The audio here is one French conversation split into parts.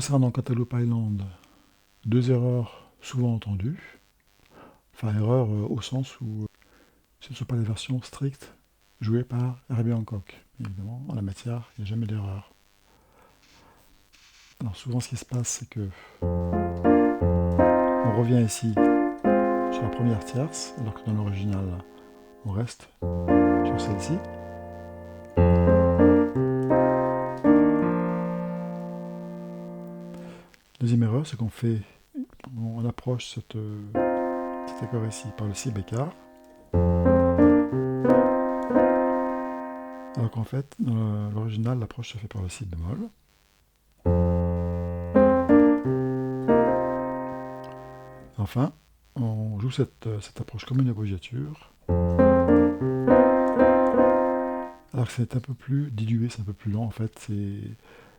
Concernant Cantaloupe Island, deux erreurs souvent entendues. Enfin, erreurs au sens où ce ne sont pas des versions strictes jouées par Herbie Hancock. Évidemment, en la matière, il n'y a jamais d'erreur. Alors souvent, ce qui se passe, c'est que on revient ici sur la première tierce, alors que dans l'original, on reste sur celle-ci. Deuxième erreur, c'est on approche cet accord ici par le si bécard, alors qu'en fait, dans l'original, l'approche se fait par le si bémol. Enfin, on joue cette approche comme une appoggiature, alors que c'est un peu plus dilué, c'est un peu plus lent en fait.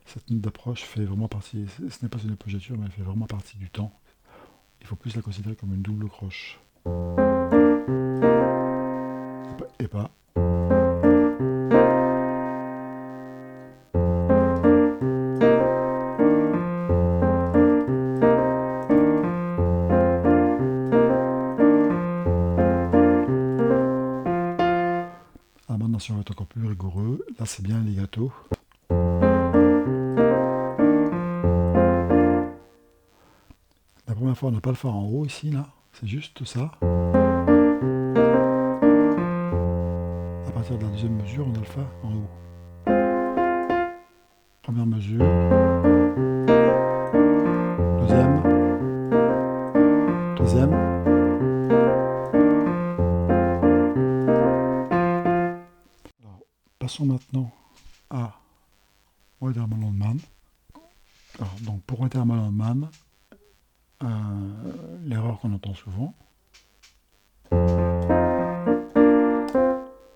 Cette note d'approche fait vraiment partie, ce n'est pas une appoggiature, mais elle fait vraiment partie du temps. Il faut plus la considérer comme une double croche. Et pas. Alors maintenant, si on va être encore plus rigoureux, là c'est bien les gâteaux. La première fois, on n'a pas le fa en haut ici, là. C'est juste ça. À partir de la deuxième mesure, on a le fa en haut. Première mesure. Deuxième. Troisième. Alors, passons maintenant à Wetherman Landman. Alors, donc pour Wetherman Landman, l'erreur qu'on entend souvent,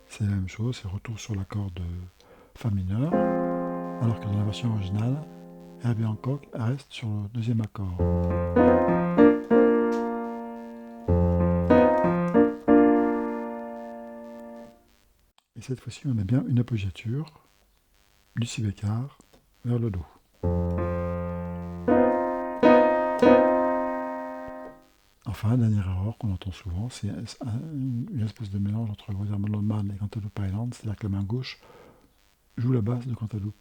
c'est la même chose, c'est retour sur l'accord de fa mineur, alors que dans la version originale, Herbie Hancock reste sur le deuxième accord. Et cette fois-ci, on a bien une appoggiature du si bécard vers le do. Enfin, dernière erreur qu'on entend souvent, c'est une espèce de mélange entre Wetherman Landman et Cantaloupe Island, c'est-à-dire que la main gauche joue la basse de Cantaloupe.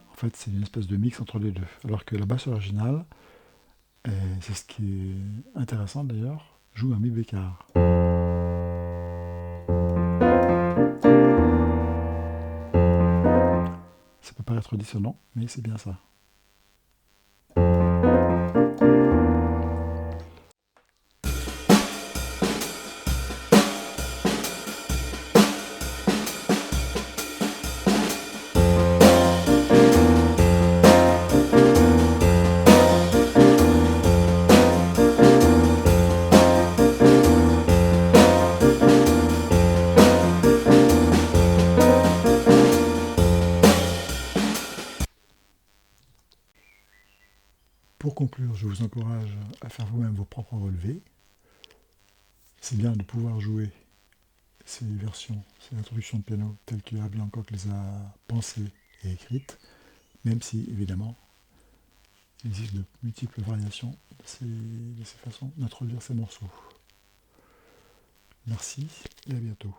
En fait, c'est une espèce de mix entre les deux, alors que la basse originale, et c'est ce qui est intéressant d'ailleurs, joue un mi bécard. Ça peut paraître dissonant, mais c'est bien ça. Pour conclure, je vous encourage à faire vous-même vos propres relevés. C'est bien de pouvoir jouer ces versions, ces introductions de piano telles que Herbie Hancock les a pensées et écrites, même si, évidemment, il existe de multiples variations de ces façons d'introduire ces morceaux. Merci et à bientôt.